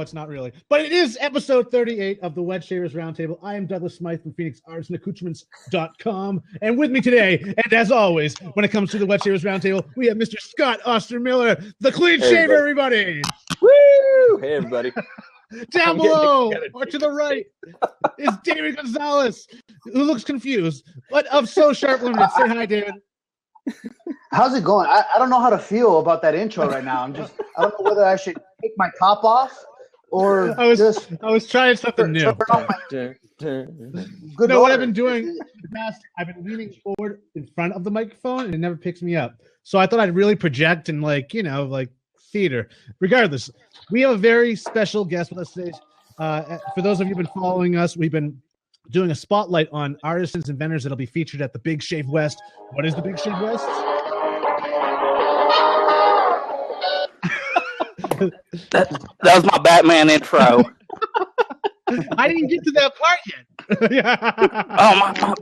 it's not really. But it is episode 38 of the Wet Shavers Roundtable. I am Douglas Smythe from PhoenixArtisanAccoutrements.com. And with me today, and as always, when it comes to the Wet Shavers Roundtable, we have Mr. Scott Ostermiller, the clean shaver, everybody. Woo! Hey, everybody. Down below, or to the right, is David Gonzalez, who looks confused, but of So Sharp Limited. Say hi, David. How's it going? I don't know how to feel about that intro right now. I don't know whether I should take my top off or I was trying something new. Good what I've been doing I've been leaning forward in front of the microphone and it never picks me up. So I thought I'd really project and like theater. Regardless, we have a very special guest with us today. For those of you who've been following us, we've been doing a spotlight on artisans and vendors that'll be featured at the Big Shave West. What is the Big Shave West? that was my Batman intro. I didn't get to that part yet. Oh,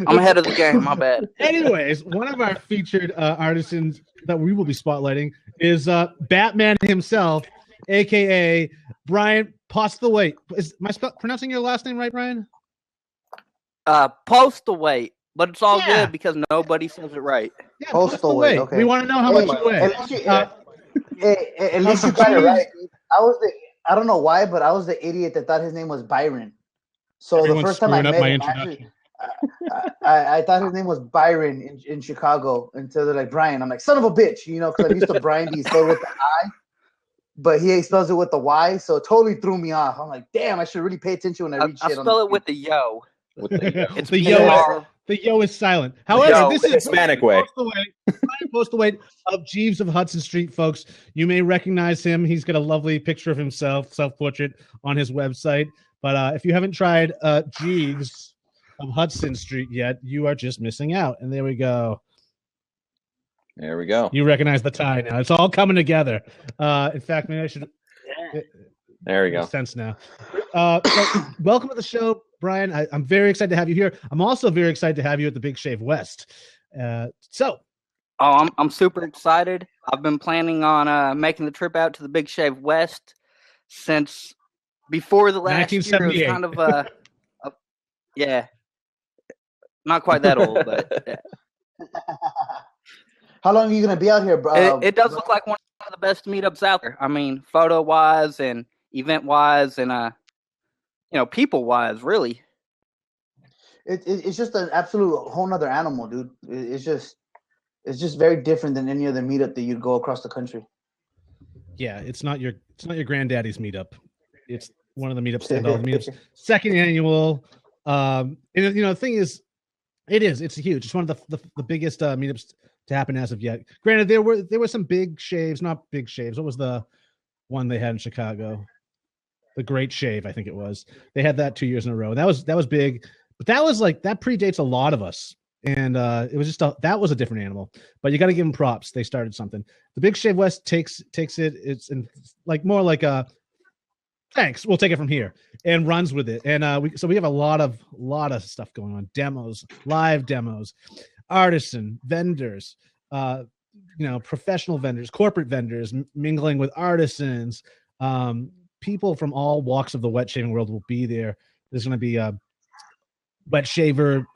I'm ahead of the game. My bad. Anyways, one of our featured artisans that we will be spotlighting is Batman himself, a.k.a. Bryon Postlewthwait. Am I pronouncing your last name right, Bryon? Postlewthwait, but it's all good because nobody says it right. Yeah, Postlewthwait. Okay. We want to know how much you weigh. At least you got it right. I don't know why, but I was the idiot that thought his name was Byron. So Everyone's the first time I met him, I thought his name was Byron in Chicago until they're like Bryon. I'm like, son of a bitch, because I'm used to Bryon being spelled with the I, but he spells it with the Y, so it totally threw me off. I'm like, damn, I should really pay attention when I read shit. I spell it with the yo. It's the yo is silent. However, this is Hispanic way. Postlewthwait of Jeeves of Hudson Street, folks. You may recognize him. He's got a lovely picture of himself, self-portrait, on his website. But if you haven't tried Jeeves of Hudson Street yet, you are just missing out. And there we go. There we go. You recognize the tie now. It's all coming together. In fact, maybe I should. There we go. Makes sense now. Welcome to the show, Bryon. I'm very excited to have you here. I'm also very excited to have you at the Big Shave West. I'm super excited. I've been planning on making the trip out to the Big Shave West since before the last year. It was kind of yeah, not quite that old, but yeah. How long are you gonna be out here, bro? It does look like one of the best meetups out there. I mean, photo wise and event wise and people wise, really. It's just an absolute whole nother animal, dude. It's just very different than any other meetup that you'd go across the country. Yeah, it's not your granddaddy's meetup. It's one of the meetups, meetups, second annual. The thing is, it's huge. It's one of the biggest meetups to happen as of yet. Granted, there were some big shaves, not big shaves. What was the one they had in Chicago? The Great Shave, I think it was. They had that 2 years in a row. That was big, but that predates a lot of us. And it was that was a different animal, but you got to give them props. They started something. The Big Shave West takes it. It's more like a thanks. We'll take it from here and runs with it. And we have a lot of stuff going on. Demos, live demos, artisan vendors, professional vendors, corporate vendors mingling with artisans. People from all walks of the wet shaving world will be there. There's going to be a wet shaver.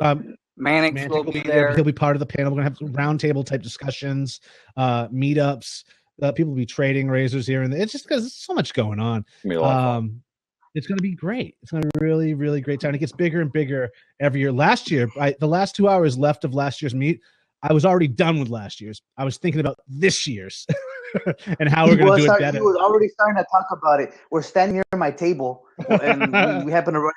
Mannix will be there. He'll be part of the panel. We're going to have roundtable type discussions, meetups. People will be trading razors here. And it's just because there's so much going on. It's going to be great. It's going to be really, really great time. It gets bigger and bigger every year. Last year, the last 2 hours left of last year's meet, I was already done with last year's. I was thinking about this year's and how we're going to do it better. He was already starting to talk about it. We're standing here at my table, and we happen to run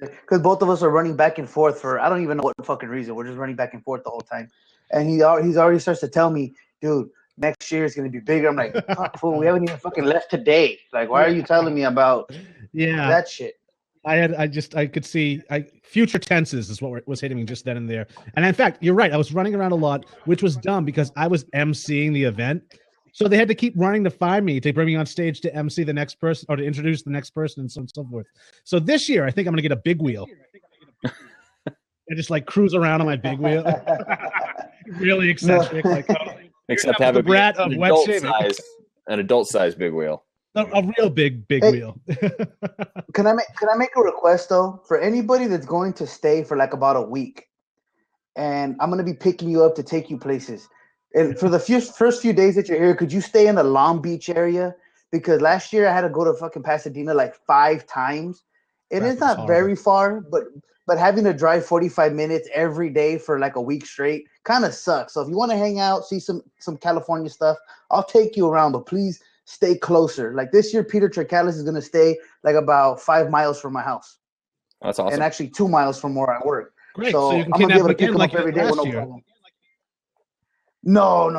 because both of us are running back and forth for I don't even know what fucking reason. We're just running back and forth the whole time. And he's already starts to tell me, dude, next year is going to be bigger. I'm like, fuck, fool, we haven't even fucking left today. Like, why are you telling me about that shit? I could see future tenses is what was hitting me just then and there. And in fact, you're right. I was running around a lot, which was dumb because I was emceeing the event. So they had to keep running to find me to bring me on stage to MC the next person or to introduce the next person and so on and so forth. So this year, I think I'm going to get a big wheel. I just cruise around on my big wheel. Really eccentric. Except have an adult size big wheel. A real big wheel. Can I make a request though for anybody that's going to stay for like about a week, and I'm gonna be picking you up to take you places. And for the first few days that you're here, could you stay in the Long Beach area? Because last year I had to go to fucking Pasadena like 5 times. It's not very far, but having to drive 45 minutes every day for like a week straight kind of sucks. So if you want to hang out, see some California stuff, I'll take you around, but please stay closer. Like this year, Peter Tricalis is going to stay like about 5 miles from my house. That's awesome. And actually 2 miles from where I work. Great. So you can I'm going to be able to pick him like up every day. Last year. No.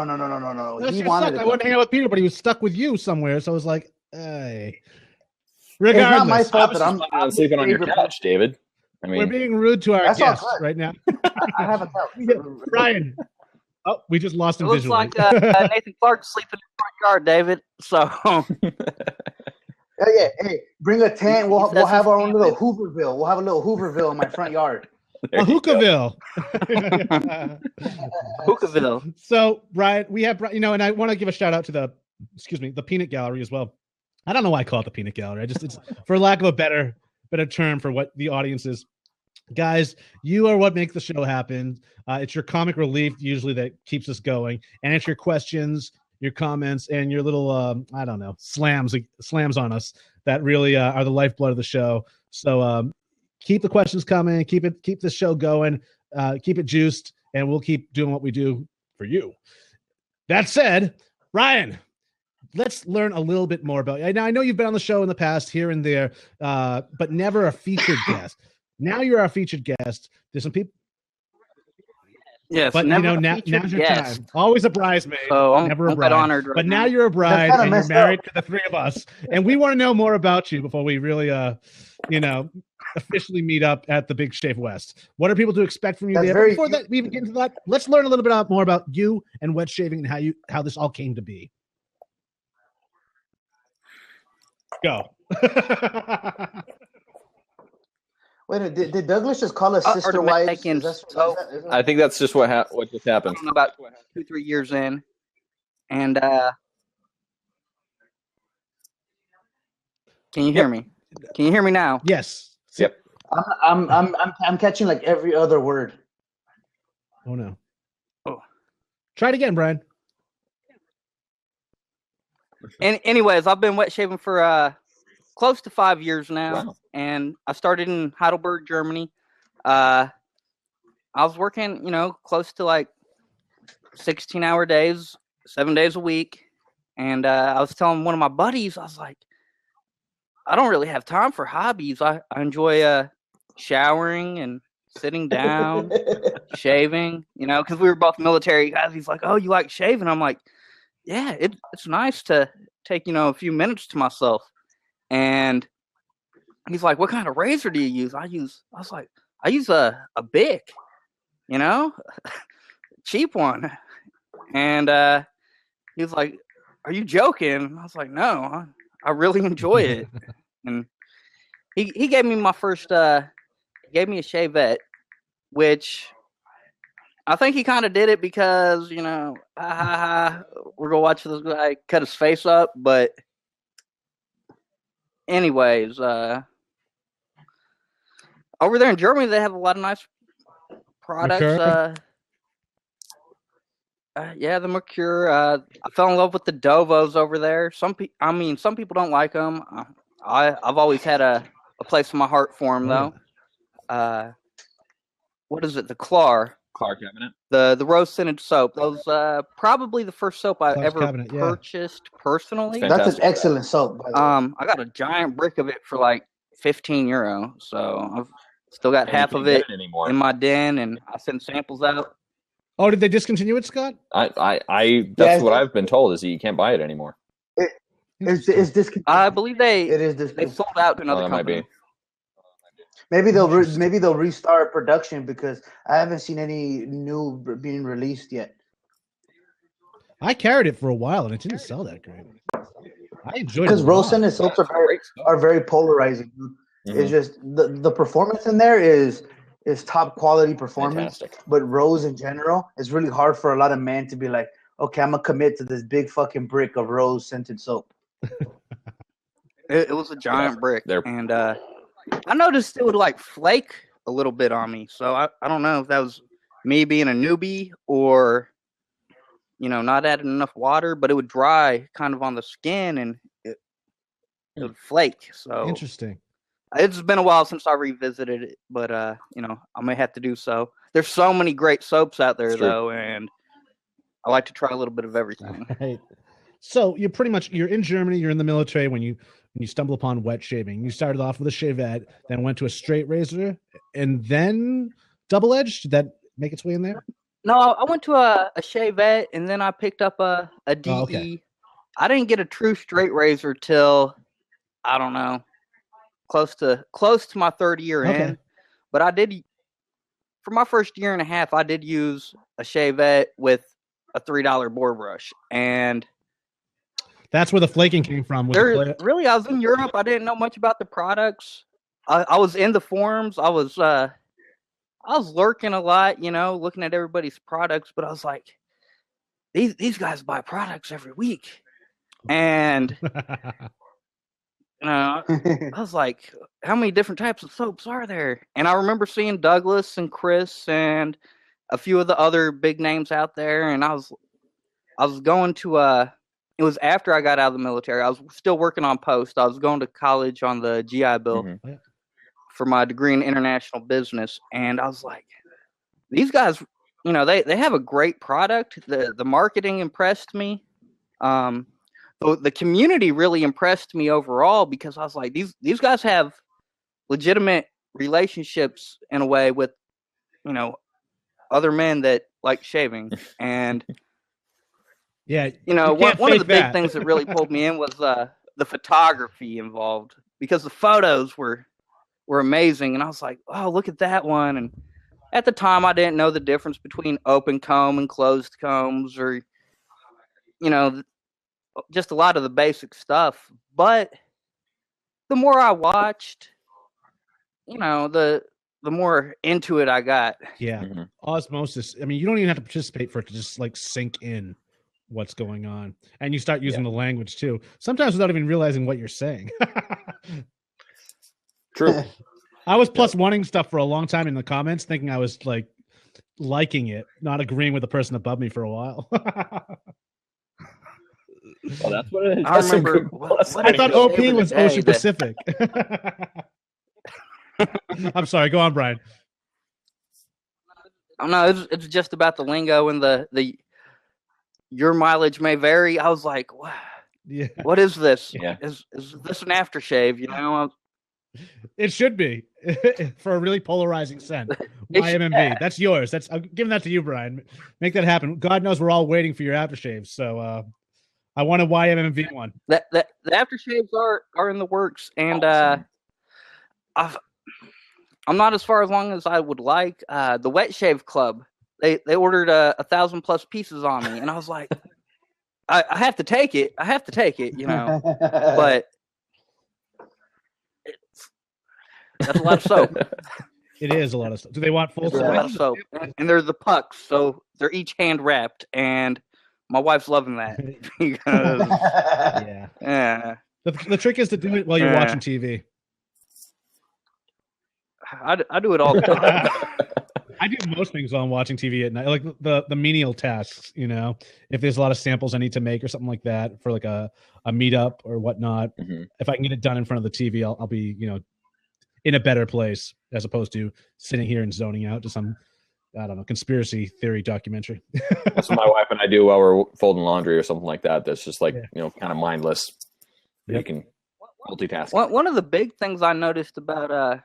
He wanted I wanted to hang out with Peter, but he was stuck with you somewhere. So I was like, hey. Regardless, it's not my fault that I'm sleeping on your couch, David. I mean, we're being rude to our guests right now. I have a couch. Bryon. Oh, we just lost him visually. Looks like Nathan Clark sleeping in the front yard, David. So. Yeah. Hey, bring a tent. We'll have our own little Hooverville. We'll have a little Hooverville in my front yard. A Hookahville. Hookahville. So, Bryon, we have, and I want to give a shout out to the peanut gallery as well. I don't know why I call it the peanut gallery. It's for lack of a better term for what the audience is. Guys, you are what makes the show happen. It's your comic relief usually that keeps us going, and it's your questions, your comments, and your little slams on us that really are the lifeblood of the show. So keep the questions coming, keep the show going, keep it juiced, and we'll keep doing what we do for you. That said, Bryon, let's learn a little bit more about you. Now, I know you've been on the show in the past, here and there, but never a featured guest. Now you're our featured guest. There's some people. Yes, but now's your time. Always a bridesmaid, never a bride. Honored but now you're a bride, and you're married to the 3 of us, and we want to know more about you before we really, officially meet up at the Big Shave West. What are people to expect from you there? Before that, we even get into that, let's learn a little bit more about you and wet shaving and how this all came to be. Go. Wait, did Douglas just call us sister wives? I think that's just what just happened. I'm about 2-3 years in, and can you hear me? Can you hear me now? Yes. Yep. I'm catching like every other word. Oh no. Oh. Try it again, Bryon. Anyways, I've been wet shaving for close to 5 years now. Wow. And I started in Heidelberg, Germany. I was working, close to like 16-hour days, 7 days a week. And I was telling one of my buddies, I was like, I don't really have time for hobbies. I enjoy showering and sitting down, shaving, because we were both military guys. He's like, oh, you like shaving? I'm like, yeah, it's nice to take, a few minutes to myself. And he's like, what kind of razor do you use? I was like, I use a Bic, cheap one. And he was like, are you joking? I was like, no, I really enjoy it. And he gave me my first, gave me a shavette, which I think he kind of did it because, we're going to watch this guy cut his face up. But anyways, over there in Germany, they have a lot of nice products. The Mercure. I fell in love with the Dovos over there. Some people don't like them. I've always had a place in my heart for them, though. What is it? The Clar cabinet. The rose scented soap. Those probably the first soap I ever purchased personally. That's an excellent soap. I got a giant brick of it for like €15, so I've still got half of it in my den, and I send samples out. Oh, did they discontinue it, Scott? That's what I've been told is that you can't buy it anymore. It's discontinued. I believe they sold out to another Might company. be. Maybe they'll restart production because I haven't seen any new being released yet. I carried it for a while and it didn't sell that great. I enjoyed it because rose scented soaps are very polarizing. Mm-hmm. It's just the performance in there is top quality performance. Fantastic. But rose in general, it's really hard for a lot of men to be like, okay, I'm gonna commit to this big fucking brick of rose scented soap. It was a giant brick, and I noticed it would like flake a little bit on me. So I don't know if that was me being a newbie or not adding enough water, but it would dry kind of on the skin and it would flake. So interesting. It's been a while since I revisited it, but I may have to do so. There's so many great soaps out there though, and I like to try a little bit of everything. Right. So you're in Germany, you're in the military when you stumble upon wet shaving. You started off with a shavette, then went to a straight razor, and then double edged. Did that make its way in there? No, I went to a shavette, and then I picked up a DE. Oh, okay. I didn't get a true straight razor till I don't know, close to my third year in. But I did, for my first year and a half, I did use a shavette with a $3 boar brush, and that's where the flaking came from. Really, I was in Europe. I didn't know much about the products. I was in the forums. I was lurking a lot, looking at everybody's products. But I was like, these guys buy products every week, and I was like, how many different types of soaps are there? And I remember seeing Douglas and Chris and a few of the other big names out there, and I was going to it was after I got out of the military. I was still working on post. I was going to college on the GI Bill for my degree in international business. And I was like, these guys, they have a great product. The marketing impressed me. The community really impressed me overall because I was like, these guys have legitimate relationships in a way with, other men that like shaving. And yeah, one of the big things that really pulled me in was the photography involved because the photos were amazing, and I was like, oh, look at that one. And at the time, I didn't know the difference between open comb and closed combs, or just a lot of the basic stuff. But the more I watched, the more into it I got. Yeah, osmosis. I mean, you don't even have to participate for it to just like sink in what's going on, and you start using the language too, sometimes without even realizing what you're saying. True. I was plus wanting stuff for a long time in the comments, thinking I was like liking it, not agreeing with the person above me for a while. Well, that's what it is. I remember. I thought OP was Ocean Pacific. I'm sorry. Go on, Bryon. Oh no, it's just about the lingo and the your mileage may vary. I was like, wow, what is this? Yeah. Is this an aftershave? It should be for a really polarizing scent. YMMV. That's yours. I'm giving that to you, Bryon. Make that happen. God knows we're all waiting for your aftershave. So I want a YMMV one. The aftershaves are in the works, and I'm not as far along as I would like. The Wet Shave Club, they ordered 1,000+ pieces on me, and I was like, I have to take it. But that's a lot of soap. It is a lot of soap. Do they want full soap? A lot of soap, and they're the pucks, so they're each hand wrapped, and my wife's loving that because yeah. The trick is to do it while you're watching TV. I do it all the time. I do most things while I'm watching TV at night, like the menial tasks. If there's a lot of samples I need to make or something like that for like a meetup or whatnot, if I can get it done in front of the TV, I'll be in a better place as opposed to sitting here and zoning out to some, I don't know, conspiracy theory documentary. That's what my wife and I do while we're folding laundry or something like that. That's just like kind of mindless. You can multitask. One of the big things I noticed about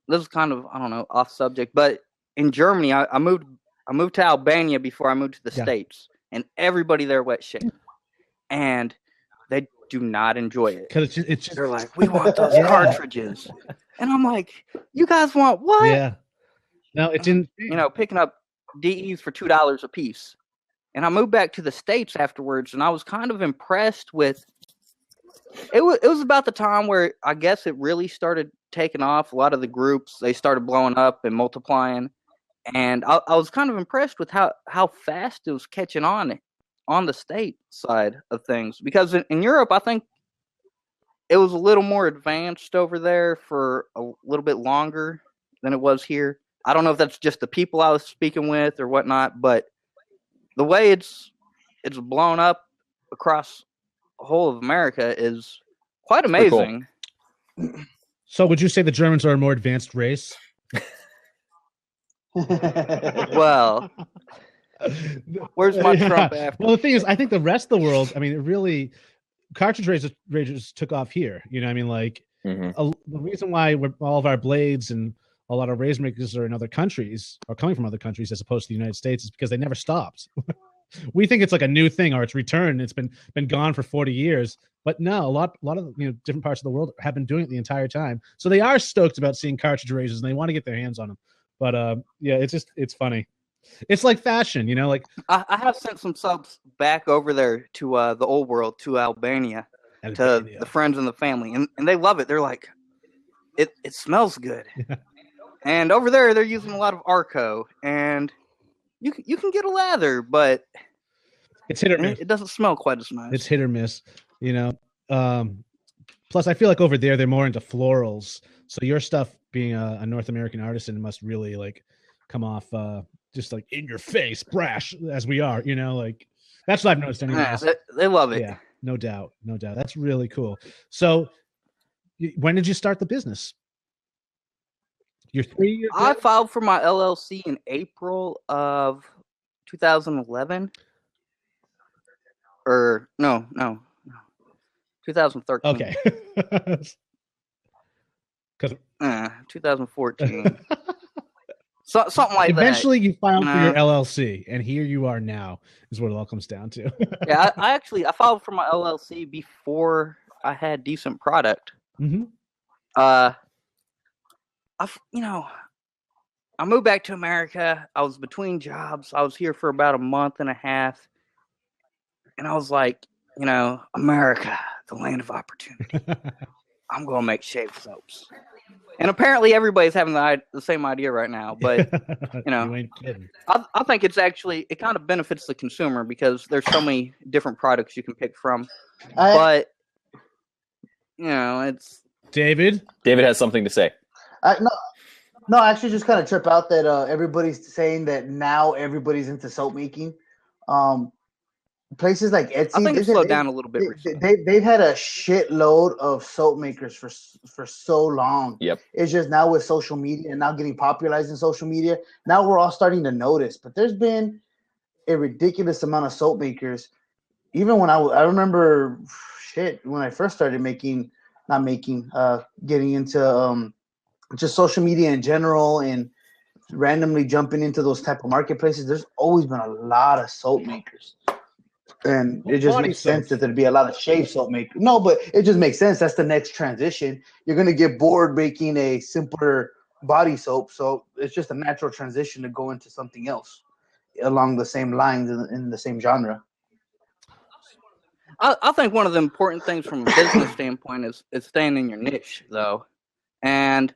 this is kind of, I don't know, off subject, but in Germany, I moved to Albania before I moved to the States, and everybody there wet shaved, and they do not enjoy it because it's just, they're like, we want those cartridges, and I'm like, you guys want what? Yeah, no, it's in picking up DEs for $2 a piece, and I moved back to the States afterwards, and I was kind of impressed with. It was about the time where I guess it really started taking off. A lot of the groups, they started blowing up and multiplying, and I was kind of impressed with how fast it was catching on the state side of things. Because in Europe, I think it was a little more advanced over there for a little bit longer than it was here. I don't know if that's just the people I was speaking with or whatnot, but the way it's blown up across the whole of America is quite amazing. Cool. So would you say the Germans are a more advanced race? Well, where's my Trump after? Well, the thing is, I think the rest of the world, I mean, it really, cartridge razors took off here. You know what I mean? Like, the reason why all of our blades and a lot of razor makers are in other countries, or coming from other countries as opposed to the United States, is because they never stopped. We think it's like a new thing or it's returned. It's been gone for 40 years. But no, a lot of different parts of the world have been doing it the entire time. So they are stoked about seeing cartridge razors and they want to get their hands on them. But yeah, it's funny. It's like fashion, like I have sent some subs back over there to the old world, to Albania, to the friends and the family, and they love it. They're like, it smells good. Yeah. And over there, they're using a lot of Arco, and you can get a lather, but it's hit or miss. It doesn't smell quite as nice. It's hit or miss, Plus, I feel like over there they're more into florals. So your stuff, being a North American artisan, must really like come off just like in your face, brash as we are. Like that's what I've noticed. Anyways, they love it. Yeah, no doubt. That's really cool. So, when did you start the business? You're 3 years. I filed for my LLC in April of 2011. Or no, 2013. Okay. Because 2014. Something like eventually that. You filed for your LLC, and here you are now, is what it all comes down to. Yeah, I filed for my LLC before I had decent product. Mm-hmm. I moved back to America. I was between jobs. I was here for about a month and a half. And I was like, America, the land of opportunity. I'm going to make shave soaps. And apparently everybody's having the same idea right now. But, You ain't kidding. I think it kind of benefits the consumer because there's so many different products you can pick from. But, it's... David has something to say. No, I actually just kind of trip out that everybody's saying that now everybody's into soap making. Places like Etsy, I think it slowed down a little bit. They've had a shitload of soap makers for so long. Yep. It's just now with social media and now getting popularized in social media. Now we're all starting to notice. But there's been a ridiculous amount of soap makers. Even when I remember, when I first started getting into just social media in general and randomly jumping into those type of marketplaces, there's always been a lot of soap makers. And it just makes sense that there'd be a lot of shave soap makers. No, but it just makes sense. That's the next transition. You're going to get bored making a simpler body soap. So it's just a natural transition to go into something else along the same lines in the same genre. I think one of the important things from a business standpoint is staying in your niche, though. And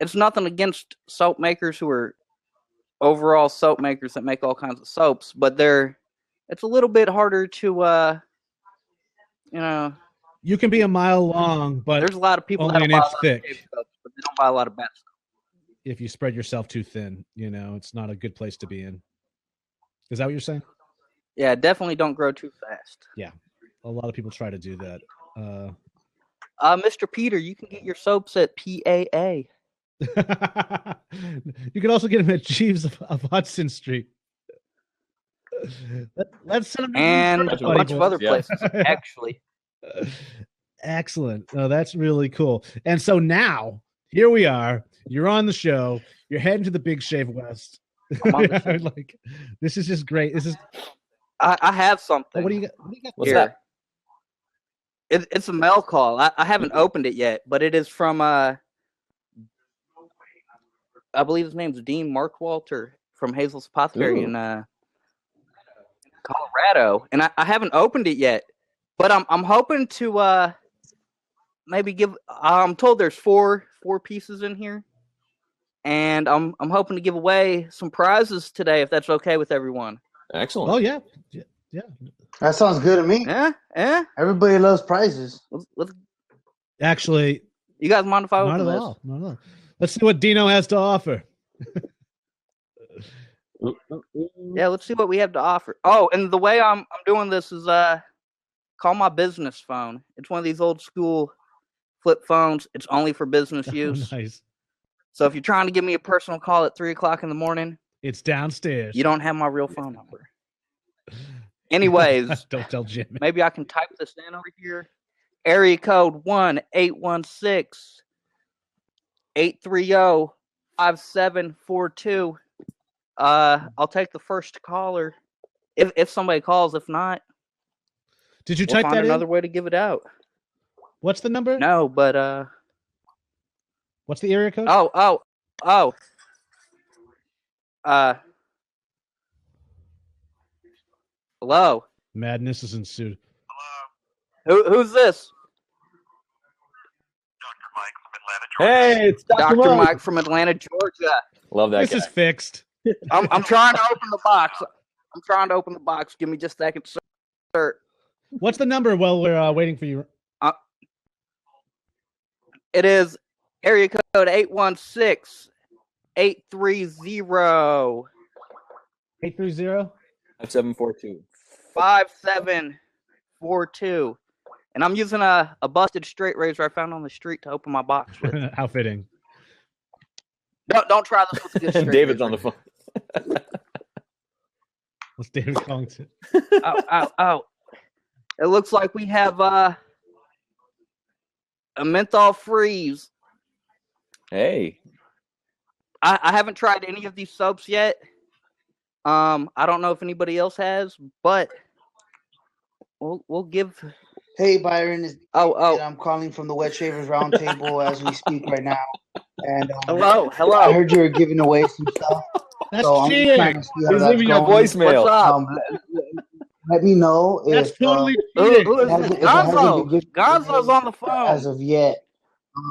it's nothing against soap makers who are overall soap makers that make all kinds of soaps, but it's a little bit harder to, You can be a mile long, but there's a lot of people only that an inch thick. Soaps, but they don't buy a lot of bad stuff. If you spread yourself too thin, it's not a good place to be in. Is that what you're saying? Yeah, definitely don't grow too fast. Yeah, a lot of people try to do that. Mr. Peter, you can get your soaps at PAA. You can also get them at Jeeves of Hudson Street. Let's send them and a bunch of other places, actually. Excellent. Oh, that's really cool. And so now, here we are. You're on the show. You're heading to the Big Shave West. I'm on the show. Like, this is just great. This is. I have something. What do you got? What's that? It's a mail call. I haven't opened it yet, but it is from I believe his name's Dean Markwalter from Hazel's Apothecary in Colorado, and I haven't opened it yet, but I'm hoping to maybe give. I'm told there's four pieces in here, and I'm hoping to give away some prizes today if that's okay with everyone. Excellent. Oh yeah. That sounds good to me. Yeah. Everybody loves prizes. Let's Actually, you guys mind if I open this? Not at all. Let's see what Dino has to offer. Yeah, let's see what we have to offer. Oh, and the way I'm doing this is call my business phone. It's one of these old school flip phones. It's only for business use. Nice. So if you're trying to give me a personal call at 3:00 in the morning, it's downstairs. You don't have my real phone number. Anyways, don't tell Jimmy. Maybe I can type this in over here. Area code 1-816-830-5742. I'll take the first caller if somebody calls. If not, did you type that another way to give it out? What's the number? No, but what's the area code? Oh. Hello. Madness has ensued. Hello. Who's this? Dr. Mike from Atlanta, Georgia. Hey, it's Dr. Mike from Atlanta, Georgia. Love that. This guy. is fixed. I'm trying to open the box. Give me just a second, sir. What's the number while we're waiting for you? It is area code 816-830. 830? 5742. 5742. And I'm using a busted straight razor I found on the street to open my box with. How fitting. Don't try this with a good straight David's razor. on the phone. What's David calling to? Ow. It looks like we have a menthol freeze. Hey. I haven't tried any of these soaps yet. I don't know if anybody else has, but we'll give. Hey, Byron. Oh. I'm calling from the Wet Shavers Roundtable as we speak right now. And hello. I heard you were giving away some stuff. That's so cheating. He's leaving your voicemail. What's up? Let me know That's if totally Gonzo's on the phone as of yet.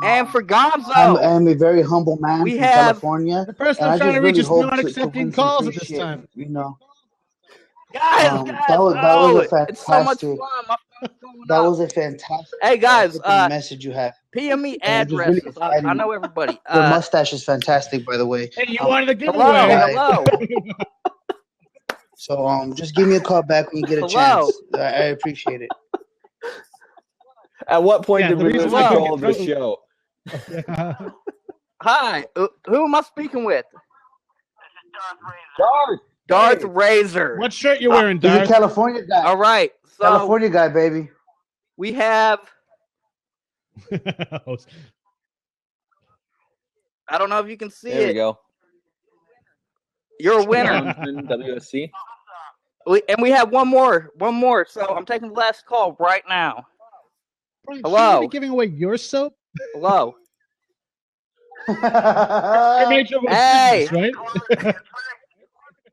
And for Gonzo, I'm a very humble man from California. The person I'm trying to reach is not accepting calls at this time. You know, guys, that was a fantastic. It's so much fun. That was a fantastic. Hey guys, message you have. PM me addresses. Really I know everybody. Your mustache is fantastic, by the way. Hey, you wanted to give hello. So just give me a call back when you get a chance. I appreciate it. At what point did we lose control of the show? Hi, who am I speaking with? Darth Razor. What shirt you wearing, Darth? He's a California guy. All right, so California guy, baby. We have. I don't know if you can see it. There we go. You're a winner. WSC. We have one more. So I'm taking the last call right now. Hello. Are you giving away your soap? Hello. Hey. Right?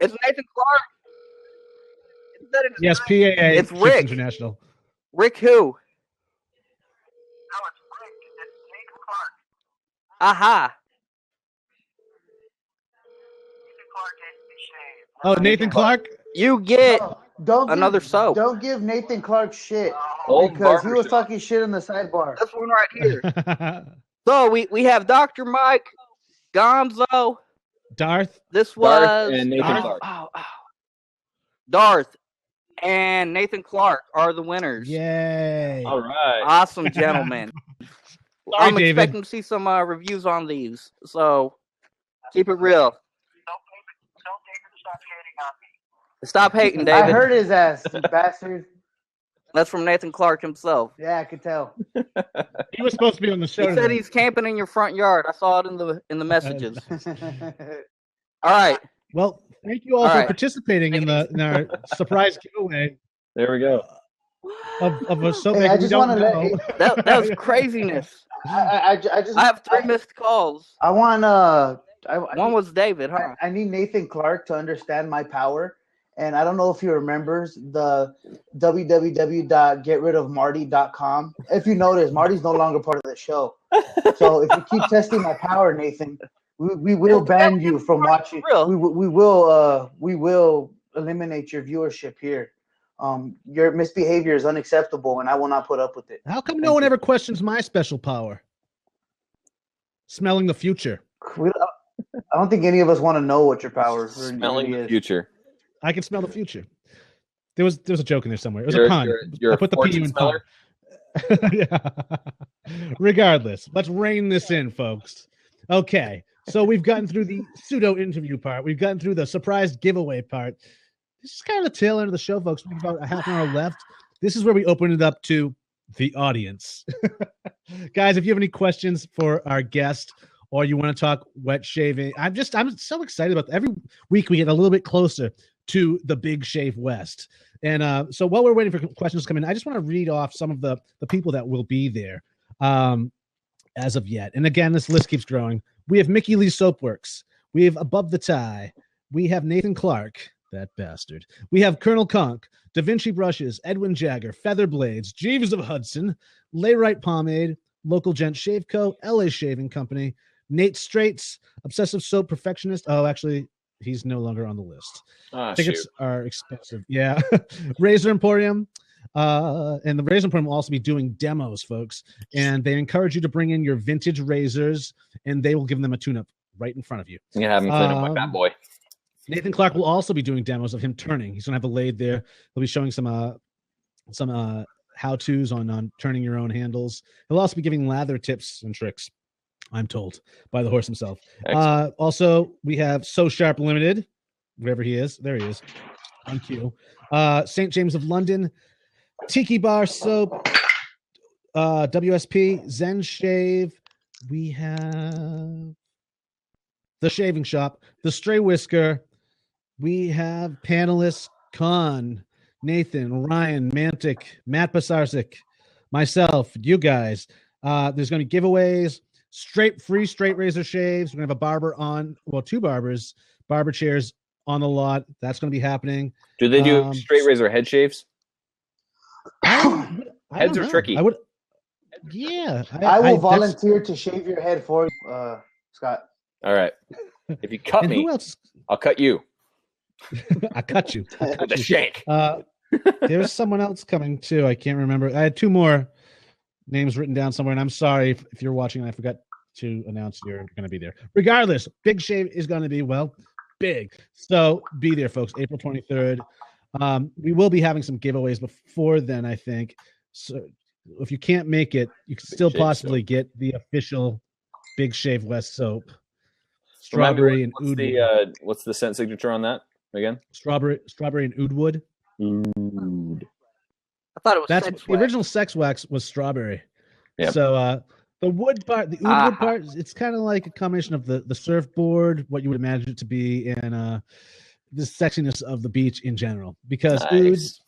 It's Nathan Clark. Yes, PAA. It's Rick. International. Rick who? No, it's Rick. It's Nathan Clark. Aha. Nathan Clark gets me shaved. Oh, Nathan Clark? You get don't another soap. Don't give Nathan Clark shit Old because he was talking shit in the sidebar. This one right here. So we have Dr. Mike, Gonzo, Darth. This was Darth and Nathan Clark. Darth and Nathan Clark are the winners. Yay! All right, awesome, gentlemen. I'm expecting to see some reviews on these, so keep it real. Don't David stop hating on me. Stop hating, David. I heard his ass, you bastard. That's from Nathan Clark himself. Yeah, I could tell. He was supposed to be on the show. He said he's camping in your front yard. I saw it in the messages. All right. Well, thank you all for participating in our surprise giveaway. There we go. Of a soap I just want to let that was craziness. I have 3 missed calls. I want one was David, huh? I need Nathan Clark to understand my power. And I don't know if he remembers the www.getridofmarty.com. If you notice, Marty's no longer part of the show. So if you keep testing my power, Nathan, we will ban you from watching. We will eliminate your viewership here Your misbehavior is unacceptable, and I will not put up with it. How come no one ever questions my special power? Smelling the future. I don't think any of us want to know what your power Smelling really the is. future. I can smell the future. There was a joke in there somewhere. It was a pun. You're I put the P in pun. Yeah. Regardless, let's rein this in, folks. Okay, so we've gotten through the pseudo interview part. We've gotten through the surprise giveaway part. This is kind of the tail end of the show, folks. We have about a half an hour left. This is where we open it up to the audience. Guys, if you have any questions for our guest or you want to talk wet shaving, I'm so excited about every week we get a little bit closer to the Big Shave West. And so while we're waiting for questions to come in, I just want to read off some of the people that will be there as of yet. And again, this list keeps growing. We have Mickey Lee Soapworks. We have Above the Tie. We have Nathan Clark, that bastard. We have Colonel Conk, Da Vinci Brushes, Edwin Jagger, Feather Blades, Jeeves of Hudson, Layrite Pomade, Local Gent Shave Co., LA Shaving Company, Nate Straits, Obsessive Soap Perfectionist. Oh, actually, he's no longer on the list. Tickets are expensive. Yeah. Razor Emporium. And the Razor Emporium will also be doing demos, folks. And they encourage you to bring in your vintage razors, and they will give them a tune-up right in front of you. You have him clean up my fat boy. Nathan Clark will also be doing demos of him turning. He's going to have a lathe there. He'll be showing some how-tos on turning your own handles. He'll also be giving lather tips and tricks, I'm told, by the horse himself. Also, we have So Sharp Limited, wherever he is. There he is, on cue. St. James of London, Tiki Bar Soap, WSP, Zen Shave. We have The Shaving Shop, The Stray Whisker. We have panelists Khan, Nathan, Ryan, Mantic, Matt Basarczyk, myself, you guys. There's going to be giveaways, free straight razor shaves. We're going to have a barber on, well, two barbers, barber chairs on the lot. That's going to be happening. Do they do straight razor head shaves? Heads are tricky. I would. Yeah. I will volunteer to shave your head for you, Scott. All right. If you cut me, I'll cut you. I cut you. With a shank. There's someone else coming too. I can't remember. I had two more names written down somewhere, and I'm sorry if you're watching and I forgot to announce you're going to be there. Regardless, Big Shave is going to be, well, big. So be there, folks. April 23rd. We will be having some giveaways before then, I think. So if you can't make it, you can still possibly get the official Big Shave West soap. Strawberry and oud. What's the scent signature on that again? Strawberry and oud. Oud. I thought it was the original sex wax was strawberry. Yep. So the wood part, the oud wood part, it's kind of like a combination of the surfboard, what you would imagine it to be, and the sexiness of the beach in general. Because oud, it's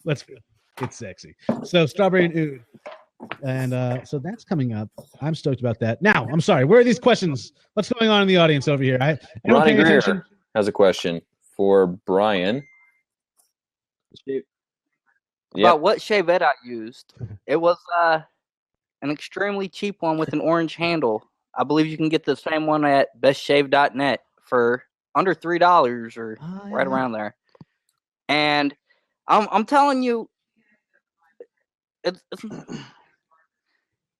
sexy. So strawberry and oud. And so that's coming up. I'm stoked about that. Now, I'm sorry. Where are these questions? What's going on in the audience over here? Ronnie Greer has a question for Bryon. About what shavette I used. It was an extremely cheap one with an orange handle. I believe you can get the same one at bestshave.net for under $3 or right around there. And I'm telling you,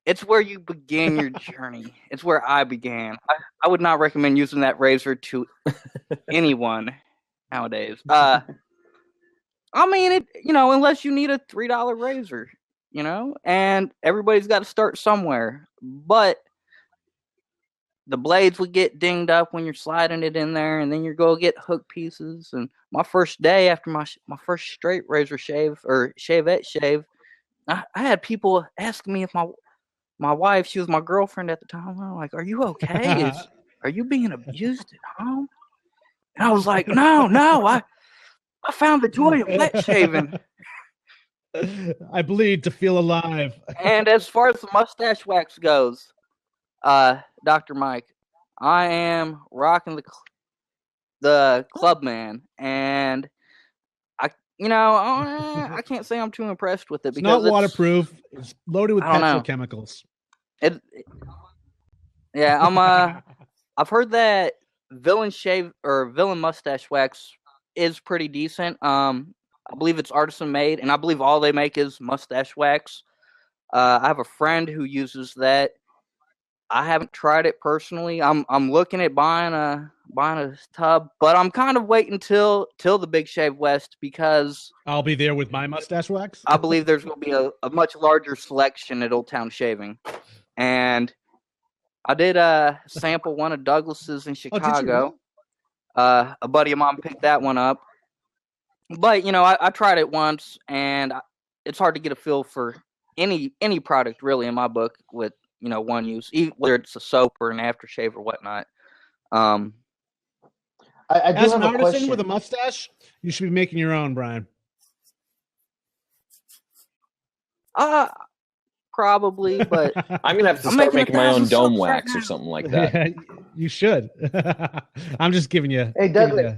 it's where you begin your journey. It's where I began. I would not recommend using that razor to anyone nowadays. I mean, unless you need a $3 razor, and everybody's got to start somewhere. But the blades would get dinged up when you're sliding it in there, and then you go get hook pieces. And my first day after my first straight razor shave or shavette shave, I had people asking me if my wife, she was my girlfriend at the time. I'm like, "Are you okay? Are you being abused at home?" And I was like, "No, I found the joy of wet shaving. I bleed to feel alive." And as far as the mustache wax goes, Dr. Mike, I am rocking the Clubman, and I can't say I'm too impressed with it because it's not waterproof. It's loaded with petrochemicals. I've heard that villain mustache wax is pretty decent. I believe it's Artisan made, and I believe all they make is mustache wax. I have a friend who uses that. I haven't tried it personally. I'm looking at buying a tub, but I'm kind of waiting till the Big Shave West because I'll be there with my mustache wax. I believe there's going to be a much larger selection at Old Town Shaving, and I did sample one of Douglas's in Chicago. A buddy of mine picked that one up, but I tried it once, and it's hard to get a feel for any product really in my book with one use, whether it's a soap or an aftershave or whatnot. I do As have an a artisan question. with a mustache, you should be making your own, Bryon. Probably, but I'm gonna have to start making my own dome wax or something like that. Yeah, you should. I'm just giving you. Hey, Douglas,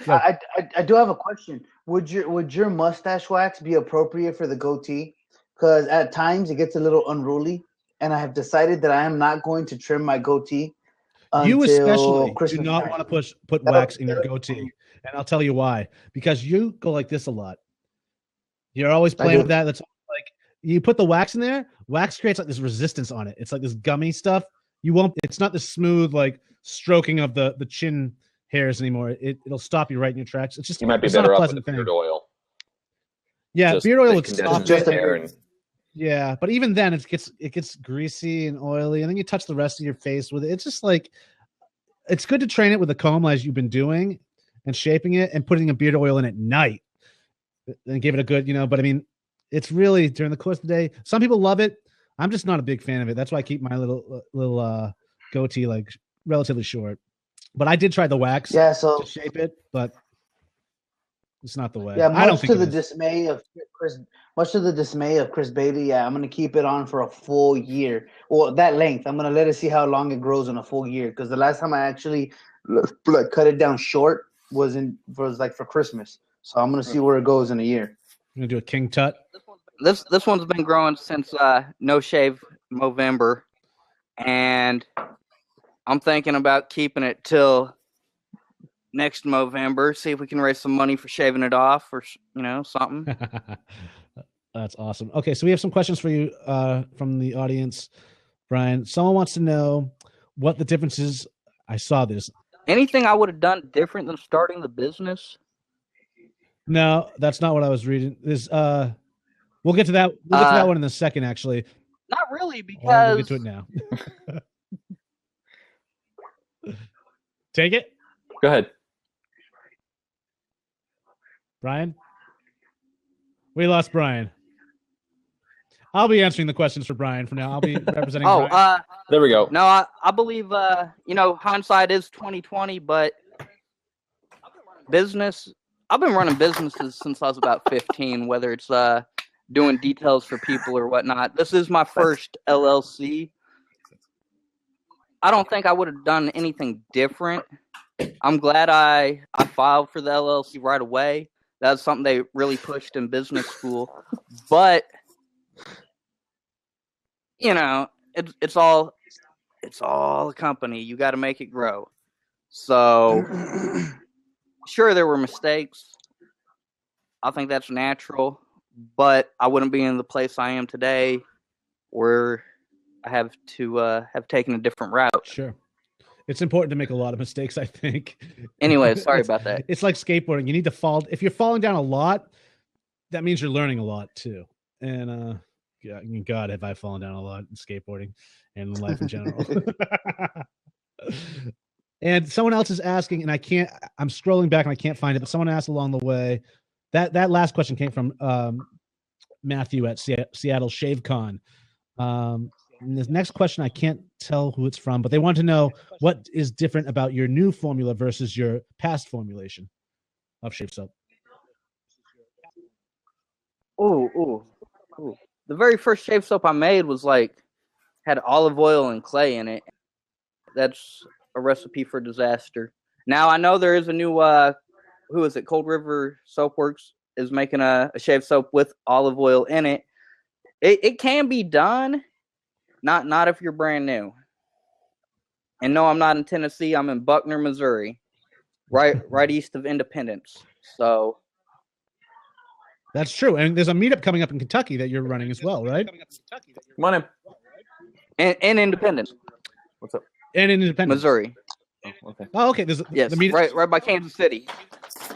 I do have a question. Would your mustache wax be appropriate for the goatee? Because at times it gets a little unruly, and I have decided that I am not going to trim my goatee. You especially Christmas do not time. want to put wax in your goatee, and I'll tell you why. Because you go like this a lot. You're always playing with that. That's like you put the wax in there. Wax creates like this resistance on it. It's like this gummy stuff. You won't. It's not the smooth like stroking of the chin hairs anymore. It'll stop you right in your tracks. It's just You might be it's not better a off pleasant with thing. beard oil. Yeah, Just beard oil the would stop condenses it. there and Yeah, but even then it gets greasy and oily, and then you touch the rest of your face with it. It's just like it's good to train it with a comb as you've been doing and shaping it and putting a beard oil in at night and give it a good, but I mean, it's really during the course of the day. Some people love it. I'm just not a big fan of it. That's why I keep my little goatee like relatively short. But I did try the wax to shape it, but it's not the way. Yeah, I don't much think to the dismay of Chris Bailey. Yeah, I'm gonna keep it on for a full year. Well, that length. I'm gonna let it see how long it grows in a full year. Because the last time I actually cut it down short was for Christmas. So I'm gonna see where it goes in a year. You're gonna do a king tut. This one's been growing since No Shave Movember, and I'm thinking about keeping it till next Movember. See if we can raise some money for shaving it off, or something. That's awesome. Okay, so we have some questions for you from the audience, Bryon. Someone wants to know what the difference is. I saw this. Anything I would have done different than starting the business? No, that's not what I was reading. We'll get to that. We'll get to that one in a second, actually. Not really, because we'll get to it now. Take it. Go ahead, Bryon. We lost Bryon. I'll be answering the questions for Bryon from now. I'll be representing. Bryon. There we go. No, I believe hindsight is 20/20, but business. I've been running businesses since I was about 15, whether it's doing details for people or whatnot. This is my first LLC. I don't think I would have done anything different. I'm glad I filed for the LLC right away. That's something they really pushed in business school. But it's all a company. You got to make it grow. So sure, there were mistakes. I think that's natural, but I wouldn't be in the place I am today where I have to have taken a different route. Sure. It's important to make a lot of mistakes, I think. Anyway, sorry about that. It's like skateboarding. You need to fall. If you're falling down a lot, that means you're learning a lot too. And God, have I fallen down a lot in skateboarding and in life in general. And someone else is asking, and I'm scrolling back and I can't find it, but someone asked along the way. That last question came from Matthew at Seattle Shave Con. And this next question, I can't tell who it's from, but they want to know what is different about your new formula versus your past formulation of shave soap. Ooh. The very first shave soap I made was had olive oil and clay in it. That's a recipe for disaster. Now I know there is a new who is it? Cold River Soapworks is making a shave soap with olive oil in it. It can be done, not if you're brand new. And no, I'm not in Tennessee. I'm in Buckner, Missouri, right east of Independence. So That's true. And there's a meetup coming up in Kentucky that you're running as well, right? Come on in. And Independence. What's up? And in Independence, Missouri. Oh, okay. Oh, okay. There's yes, the meetup right by Kansas City.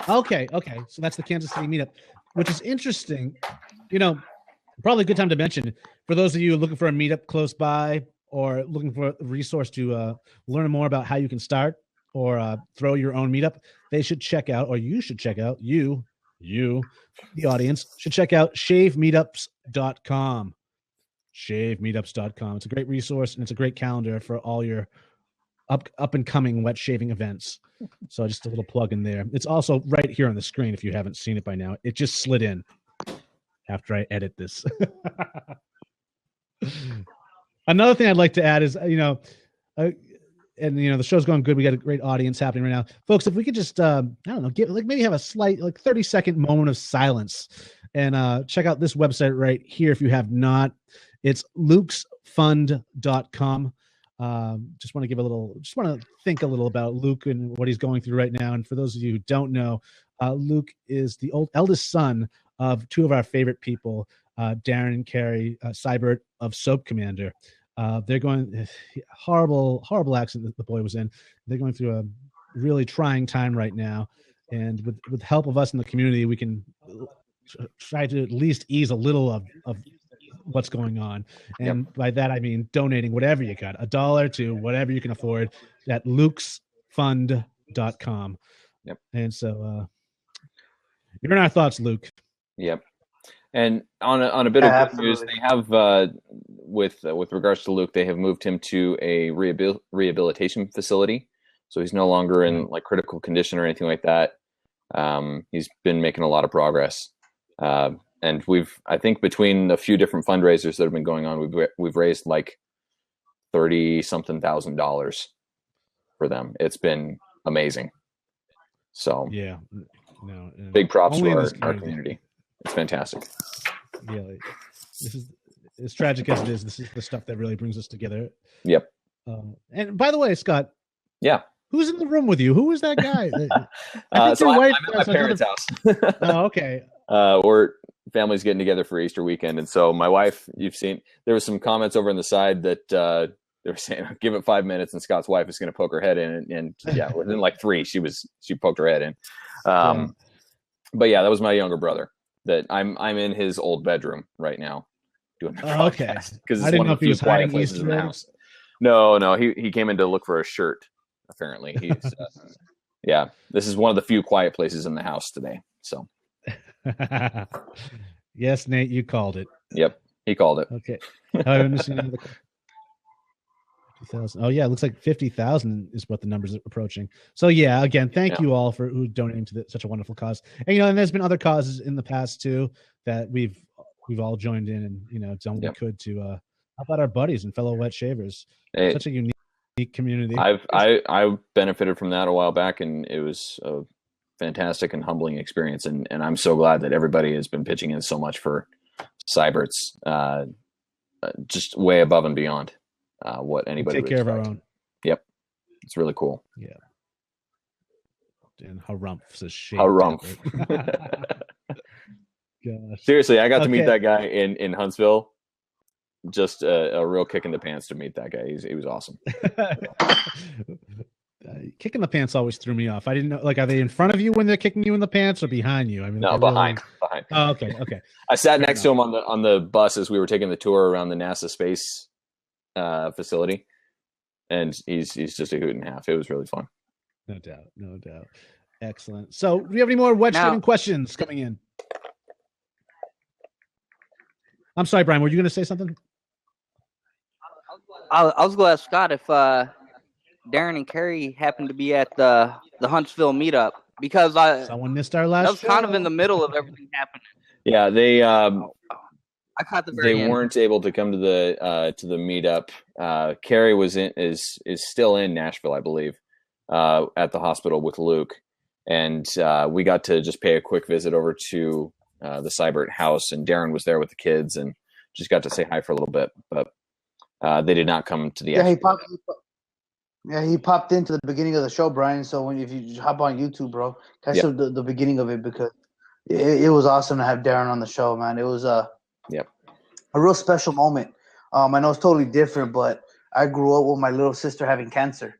Okay. So that's the Kansas City meetup, which is interesting. Probably a good time to mention for those of you looking for a meetup close by or looking for a resource to learn more about how you can start or throw your own meetup. They should check out, or you should check out. You, the audience, should check out shavemeetups.com. Shavemeetups.com. It's a great resource and it's a great calendar for all your up and coming wet shaving events. So just a little plug in there. It's also right here on the screen if you haven't seen it by now. It just slid in after I edit this. Another thing I'd like to add is, the show's going good. We got a great audience happening right now, folks. If we could just, maybe have a slight 30-second moment of silence and check out this website right here. If you have not, it's lukesfund.com. Just want to think a little about Luke and what he's going through right now. And for those of you who don't know, Luke is the eldest son of two of our favorite people, Darren and Carrie Seibert of Soap Commander. They're going horrible accident that the boy was in. They're going through a really trying time right now. And with help of us in the community, we can try to at least ease a little of what's going on. And by that, I mean donating whatever you got, $1 to whatever you can afford at lukesfund.com. Yep. And so you're in our thoughts, Luke. Yep. And on a bit of good news, they have with regards to Luke, they have moved him to a rehabilitation facility. So he's no longer in critical condition or anything like that. He's been making a lot of progress. And I think between a few different fundraisers that have been going on, we've raised $30,000 for them. It's been amazing. So big props to our community. It's fantastic. Yeah, this is as tragic as it is. This is the stuff that really brings us together. Yep. And by the way, Scott. Yeah. Who's in the room with you? Who is that guy? So I'm at my parents' house. Oh, okay. Family's getting together for Easter weekend, and so my wife, you've seen, there was some comments over on the side that they were saying, "Give it 5 minutes, and Scott's wife is going to poke her head in." And within 3, she poked her head in. But that was my younger brother. That I'm in his old bedroom right now doing the podcast because it's one of the few quiet places in the house. No, he came in to look for a shirt. Apparently, he's this is one of the few quiet places in the house today. So. Yes, Nate, you called it. Yep, he called it. Okay. I'm missing another 50,000. Oh yeah, it looks like 50,000 is what the numbers are approaching. So again, thank you all for who donating to such a wonderful cause. And and there's been other causes in the past too that we've all joined in and done what we could to help out our buddies and fellow wet shavers. Hey, such a unique community. I benefited from that a while back, and it was a fantastic and humbling experience. And I'm so glad that everybody has been pitching in so much for Seibert's, just way above and beyond what anybody take care of our own. Yep, it's really cool. Yeah. And Harumph says shit. Harumph. Gosh. Seriously, I got to meet that guy in Huntsville. Just a real kick in the pants to meet that guy. He was awesome. Kicking the pants always threw me off. I didn't know, are they in front of you when they're kicking you in the pants or behind you? I mean, no, behind. Oh, okay. I sat next to him on the bus as we were taking the tour around the NASA space facility, and he's just a hoot and a half. It was really fun. No doubt. Excellent. So, do you have any more wet shaving questions coming in? I'm sorry, Bryon. Were you going to say something? I was going to ask Scott if Darren and Carrie happened to be at the Huntsville meetup, because someone missed our last. That was kind of in the middle of everything happening. Yeah, they I caught the very end. Weren't able to come to the meetup. Carrie is still in Nashville, I believe, at the hospital with Luke, and we got to just pay a quick visit over to the Seibert house, and Darren was there with the kids, and just got to say hi for a little bit, but they did not come to the. He popped into the beginning of the show, Bryon. So if you hop on YouTube, bro, catch the beginning of it, because It was awesome to have Darren on the show, man. It was a real special moment. I know it's totally different, but I grew up with my little sister having cancer.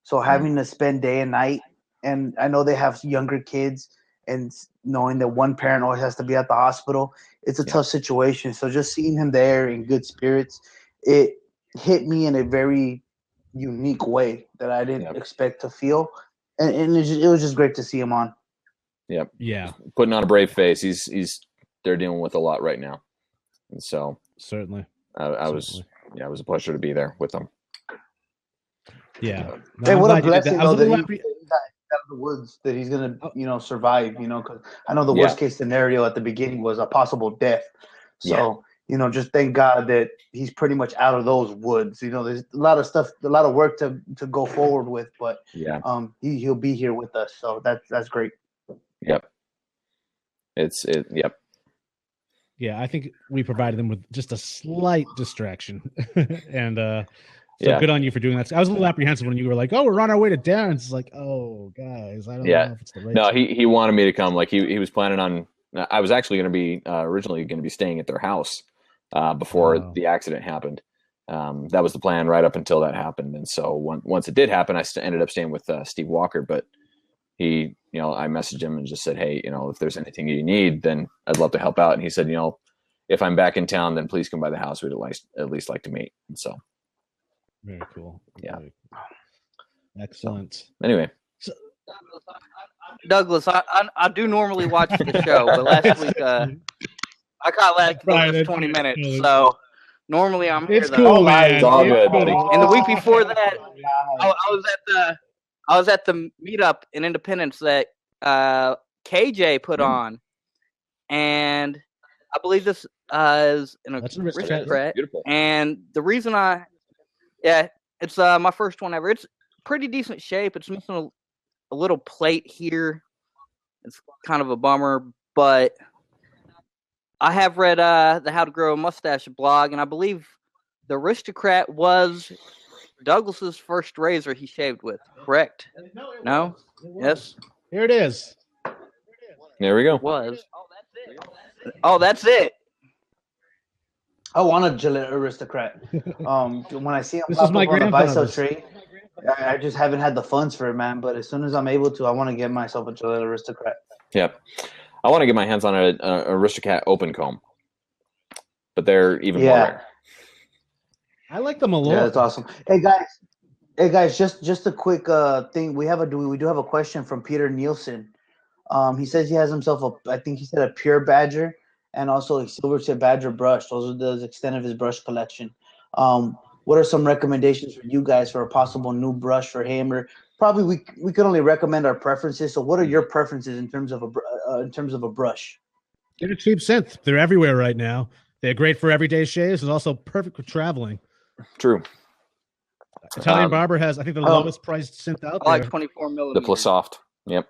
So having to spend day and night, and I know they have younger kids, and knowing that one parent always has to be at the hospital, it's a tough situation. So just seeing him there in good spirits, it hit me in a very unique way that I didn't expect to feel. And it was just great to see him on. Yep. Yeah. Putting on a brave face. They're dealing with a lot right now. And so certainly. It was a pleasure to be there with them. Yeah. Hey, what a blessing though that he's out of the woods, that he's gonna, survive, because I know the worst case scenario at the beginning was a possible death. So, just thank God that he's pretty much out of those woods. There's a lot of stuff, a lot of work to go forward with, but he'll be here with us. So that's great. Yep. Yep. Yeah, I think we provided them with just a slight distraction, and good on you for doing that. I was a little apprehensive when you were like, "Oh, we're on our way to Darren's." It's like, "Oh, guys, I don't know if it's the right." No, he wanted me to come. Like he was planning on. I was actually going to be originally going to be staying at their house before the accident happened. That was the plan right up until that happened, and so once it did happen, I ended up staying with Steve Walker, but. He, I messaged him and just said, hey, if there's anything you need, then I'd love to help out. And he said, if I'm back in town, then please come by the house. We'd at least like to meet. And so. Very cool. Yeah. Very cool. Excellent. So, anyway. Douglas, I do normally watch the show, but last week I caught last 20 minutes. So normally I'm here. It's cool, man. It's all good, buddy. And the week before that, I was at the meetup in Independence that KJ put on, and I believe this is an aristocrat. Beautiful. And the reason it's my first one ever. It's pretty decent shape. It's missing a little plate here. It's kind of a bummer, but I have read the How to Grow a Mustache blog, and I believe the aristocrat was Douglas's first razor he shaved with, correct? No? Yes? Here it is. There we go. It was. Oh, that's it. I want a Gillette Aristocrat. When I see him This pop is my up on the grandfather's. Viso tree, I just haven't had the funds for it, man. But as soon as I'm able to, I want to get myself a Gillette Aristocrat. Yep. I want to get my hands on an Aristocrat open comb, but they're even more rare. I like them a lot. Yeah, that's awesome. Hey guys, just a quick thing. We do have a question from Peter Nielsen. He says he has himself I think he said a pure badger and also a silver tip badger brush. Those are the extent of his brush collection. What are some recommendations for you guys for a possible new brush for him? Or probably we could only recommend our preferences. So what are your preferences in terms of a brush? Get a cheap synth. They're everywhere right now. They're great for everyday shaves. It's also perfect for traveling. True. Italian Barber has, I think, the lowest priced synth out there. I like 24 millimeters. The Plasoft. Yep.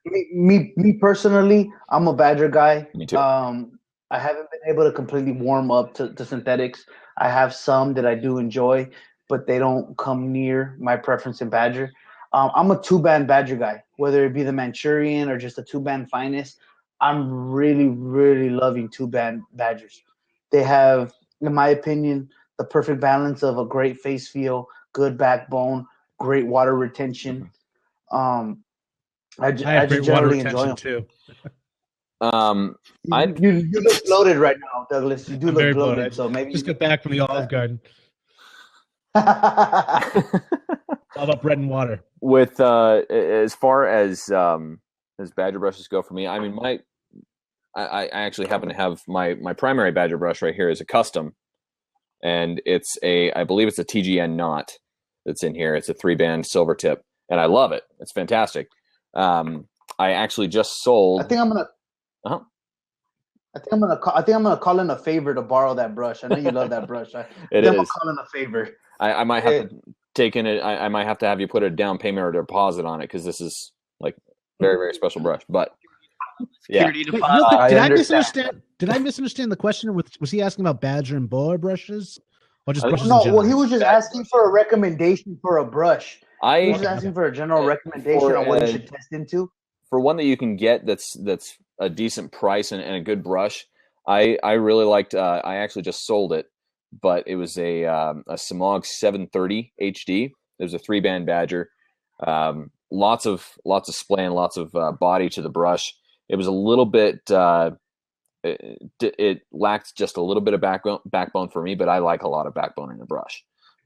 Me personally, I'm a badger guy. Me too. I haven't been able to completely warm up to synthetics. I have some that I do enjoy, but they don't come near my preference in badger. I'm a two-band badger guy, whether it be the Manchurian or just a two-band finest. I'm really, really loving two-band badgers. They have, in my opinion, the perfect balance of a great face feel, good backbone, great water retention. I just generally enjoy them too. You look bloated right now, Douglas. You do look bloated, so maybe just get back from the Olive Garden. All about bread and water. With as far as badger brushes go for me, I mean I actually happen to have my primary badger brush right here is a custom. And I believe it's a TGN knot that's in here. It's a 3-band silver tip, and I love it. It's fantastic. I actually just sold. I think I'm gonna call in a favor to borrow that brush. I know you love that brush. I'm gonna call in a favor. I might have to take in it. I might have to have you put a down payment or a deposit on it because this is like very, very special brush. But yeah, did I misunderstand? Did I misunderstand the question? Was he asking about badger and boa brushes, or just brushes? No, well, he was just asking for a recommendation for a brush. He was asking for a general recommendation on what you should test into. For one that you can get that's a decent price and a good brush. I really liked. I actually just sold it, but it was a Smythe 730 HD. It was a 3-band Badger. Lots of splay and lots of body to the brush. It was a little bit. It lacked just a little bit of backbone for me, but I like a lot of backbone in the brush.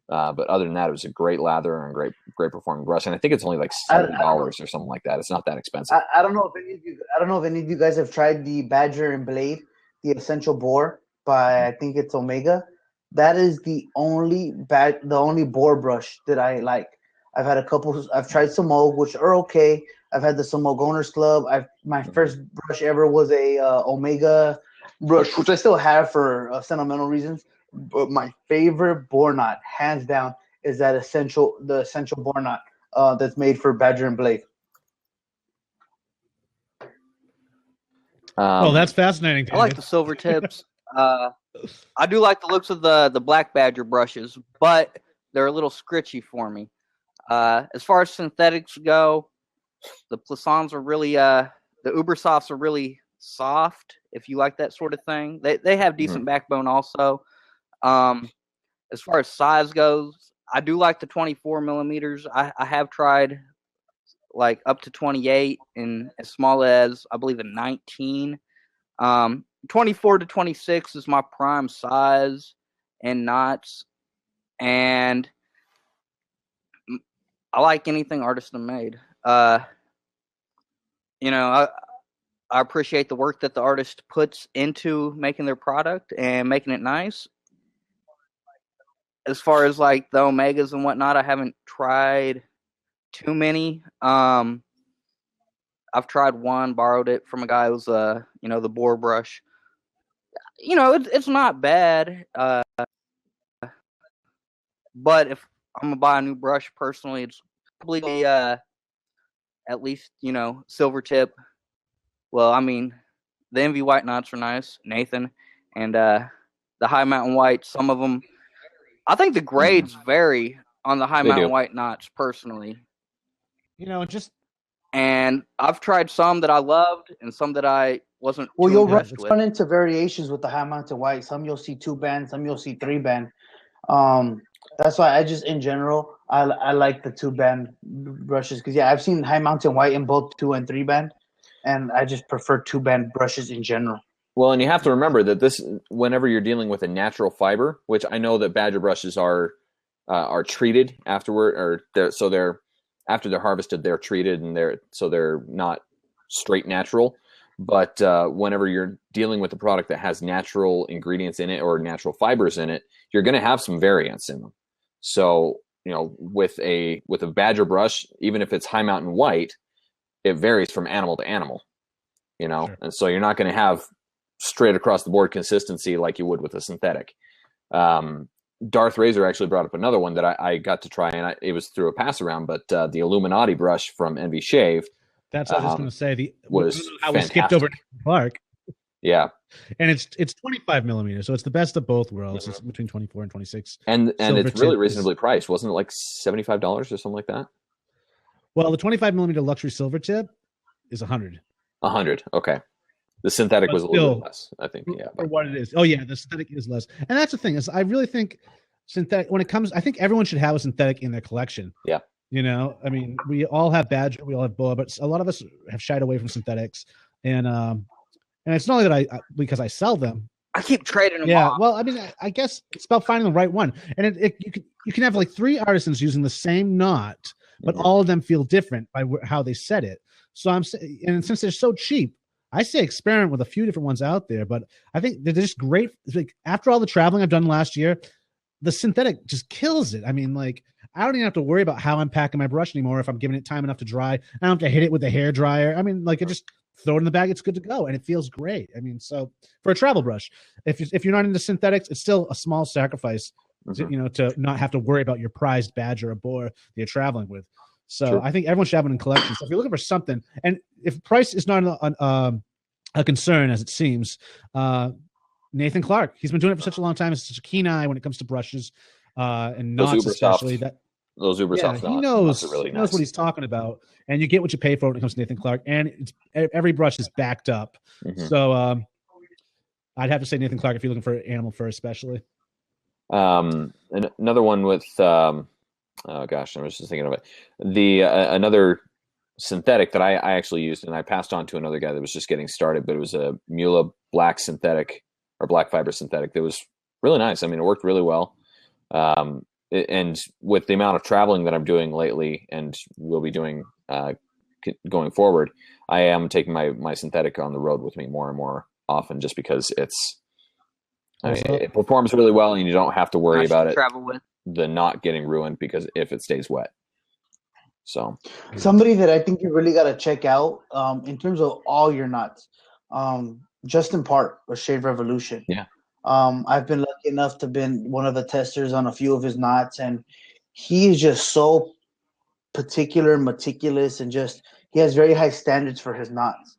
But other than that, it was a great lather and great performing brush. And I think it's only like $70 or something like that. It's not that expensive. I don't know if any of you guys have tried the Badger and Blade, the Essential Bore by, I think it's Omega. That is the only bore brush that I like. I've had a couple. I've tried Samo, which are okay. I've had the Samo Owners Club. My first brush ever was a Omega brush, which I still have for sentimental reasons. But my favorite bore knot, hands down, is the essential bore knot that's made for Badger and Blade. Oh, that's fascinating. I like the silver tips. I do like the looks of the Black Badger brushes, but they're a little scritchy for me. As far as synthetics go, the Plissons are really the Ubersofts are really soft. If you like that sort of thing, they have decent backbone also. As far as size goes, I do like the 24 millimeters. I have tried like up to 28 and as small as I believe a 19. 24 to 26 is my prime size and knots, and I like anything Artisan made. I appreciate the work that the artist puts into making their product and making it nice. As far as like the Omegas and whatnot, I haven't tried too many. I've tried one, borrowed it from a guy who's the bore brush. It's not bad. But if I'm gonna buy a new brush personally, it's probably at least silver tip. Well, I mean, the Envy white knots are nice, Nathan, and the High Mountain white. Some of them, I think the grades vary on the High Mountain white knots personally. And I've tried some that I loved and some that I wasn't. Well, you'll run into variations with the High Mountain white. Some you'll see 2-band, some you'll see 3-band. That's why in general, I like the 2-band brushes because I've seen High Mountain white in both 2 and 3-band, and I just prefer 2-band brushes in general. Well, and you have to remember that whenever you're dealing with a natural fiber, which I know that Badger brushes are treated afterward, after they're harvested, they're treated and they're not straight natural. But whenever you're dealing with a product that has natural ingredients in it or natural fibers in it, you're going to have some variance in them. So, with a Badger brush, even if it's High Mountain white, it varies from animal to animal, Sure. And so you're not going to have straight across the board consistency like you would with a synthetic. Darth Razor actually brought up another one that I got to try, and it was through a pass around, but the Illuminati brush from Envy Shave. That's what I was going to say. Was we skipped over Clark. Yeah, and it's 25 millimeters, so it's the best of both worlds. It's between 24 and 26, and it's really reasonably priced. Wasn't it like $75 or something like that? Well, the 25 millimeter luxury silver tip is $100. $100, okay. The synthetic was a little bit less, I think. Yeah, for what it is. Oh yeah, the synthetic is less, and that's the thing is I really think synthetic when it comes. I think everyone should have a synthetic in their collection. Yeah. I mean, we all have Badger, we all have Boa, but a lot of us have shied away from synthetics, and it's not only that because I sell them. I keep trading them. Yeah, off. well, I mean, I guess it's about finding the right one, and you can have like 3 artisans using the same knot, but all of them feel different by how they set it. So and since they're so cheap, I say experiment with a few different ones out there, but I think they're just great. Like after all the traveling I've done last year, the synthetic just kills it. I mean, like I don't even have to worry about how I'm packing my brush anymore if I'm giving it time enough to dry. I don't have to hit it with the hair dryer. I mean, like I just throw it in the bag, it's good to go, and it feels great. I mean, so for a travel brush, if you're not into synthetics, it's still a small sacrifice, to not have to worry about your prized Badger or Boar that you're traveling with. So sure. I think everyone should have it in collection. So if you're looking for something, and if price is not a concern as it seems, Nathan Clark, he's been doing it for such a long time. He's such a keen eye when it comes to brushes, and knots especially. those Uber soft knots. He knows. Are really he knows nice. what he's talking about, and you get what you pay for when it comes to Nathan Clark. And every brush is backed up. Mm-hmm. So I'd have to say Nathan Clark if you're looking for animal fur, especially. And another one with oh gosh, I was just thinking of it. The another synthetic that I actually used, and I passed on to another guy that was just getting started, but it was a Mula black synthetic or black fiber synthetic that was really nice. I mean, it worked really well. And with the amount of traveling that I'm doing lately and will be doing going forward, I am taking my synthetic on the road with me more and more often, just because it performs really well, and you don't have to worry about it. Travel with the knot getting ruined because if it stays wet. So somebody that I think you really got to check out in terms of all your knots, Justin Park or Shave Revolution. Yeah. I've been lucky enough to been one of the testers on a few of his knots, and he is just so particular, meticulous, and just he has very high standards for his knots.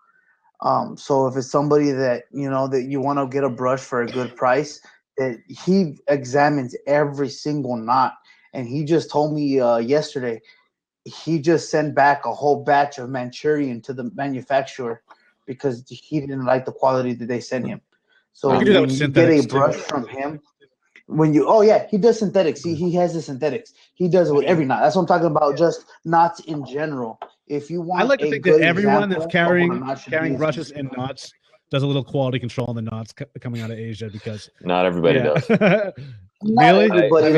So if it's somebody that that you want to get a brush for a good price, that he examines every single knot, and he just told me yesterday he just sent back a whole batch of Manchurian to the manufacturer because he didn't like the quality that they sent him. So when you get a brush from him, he does synthetics. He has the synthetics. He does it with every knot. That's what I'm talking about. Just knots in general. If you want, I like to think that everyone that's carrying brushes and knots does a little quality control on the knots coming out of Asia, because not everybody does. Not everybody.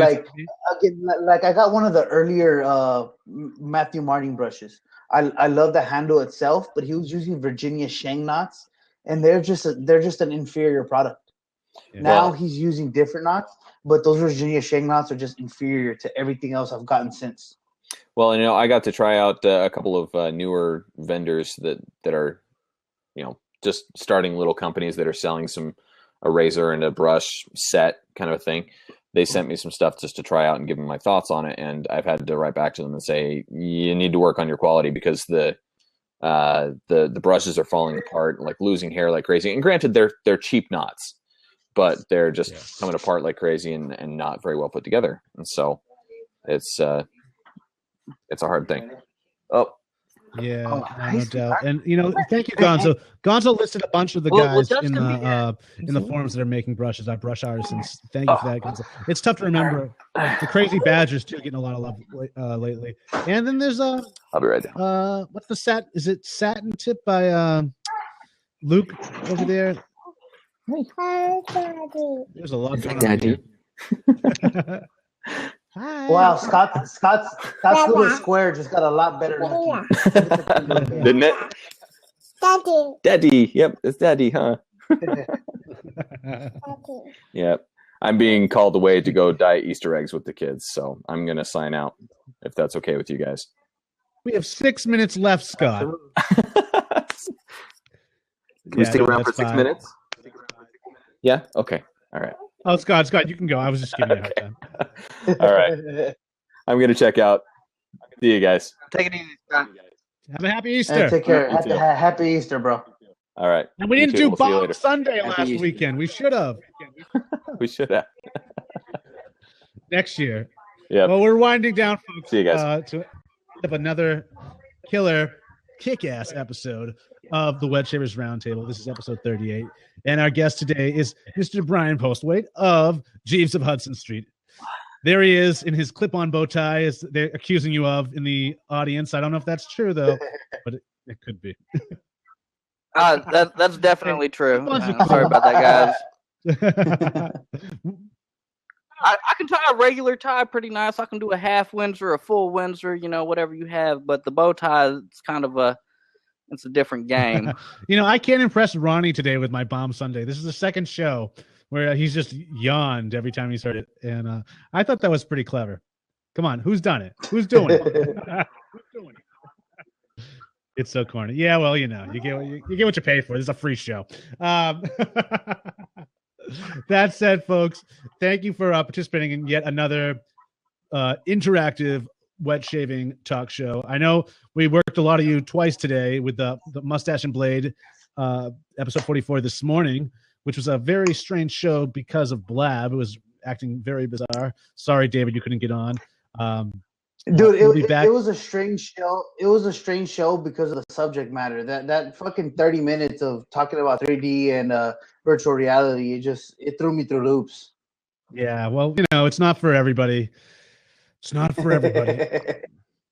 Like I got one of the earlier Matthew Martin brushes. I love the handle itself, but he was using Virginia Shang knots, and they're just an inferior product. Yeah. Now he's using different knots, but those Virginia Shang knots are just inferior to everything else I've gotten since. Well, I got to try out a couple of newer vendors that are, just starting little companies that are selling a razor and a brush set kind of a thing. They sent me some stuff just to try out and give them my thoughts on it, and I've had to write back to them and say, you need to work on your quality, because the brushes are falling apart, like losing hair like crazy. And granted, they're cheap knots, but they're just coming apart like crazy and not very well put together. And so it's a hard thing. Oh. Yeah, no doubt. And thank you, Gonzo. Gonzo listed a bunch of the guys in the forums that are making brushes. Our brush artisans. Thank you for that, Gonzo. It's tough to remember. The Crazy Badgers too, getting a lot of love lately. And then there's I'll be right there. What's the Is it Satin Tip by Luke over there? There's a lot going on here. Hi. Wow, Scott's little square just got a lot better looking. Didn't it? Daddy. Yep, it's Daddy, huh? Yep. I'm being called away to go dye Easter eggs with the kids, so I'm going to sign out if that's okay with you guys. We have 6 minutes left, Scott. Can we stick around for 6 minutes? Yeah? Okay. All right. Oh, Scott, you can go. I was just giving you a hard time. All right. I'm going to check out. See you guys. Take it easy, Scott. Have a happy Easter. Take care. Happy Easter, bro. All right. And we didn't do Bomb Sunday last weekend. We should have. We should have. Next year. Yeah. Well, we're winding down, folks. See you guys. To have another killer, kick-ass episode of the Wedge Shavers Roundtable. This is episode 38. And our guest today is Mr. Bryon Postlewthwait of Jeeves of Hudson Street. There he is in his clip-on bow tie, as they're accusing you of in the audience. I don't know if that's true, though, but it could be. That's definitely true. Sorry about that, guys. I can tie a regular tie pretty nice. I can do a half Windsor, a full Windsor, whatever you have. But the bow tie, it's kind of it's a different game. I can't impress Ronnie today with my Bomb Sunday. This is the second show where he's just yawned every time he's heard it. And I thought that was pretty clever. Come on, who's done it? Who's doing it? Who's doing it? It's so corny. Yeah, well, you get what you pay for. This is a free show. That said, folks, thank you for participating in yet another interactive wet shaving talk show. I know we worked a lot of you twice today with the Mustache and Blade episode 44 this morning, which was a very strange show because of Blab. It was acting very bizarre. Sorry, David, you couldn't get on. Dude, it was a strange show. It was a strange show because of the subject matter. That fucking 30 minutes of talking about 3D and virtual reality, it threw me through loops. Yeah, well, it's not for everybody. It's not for everybody.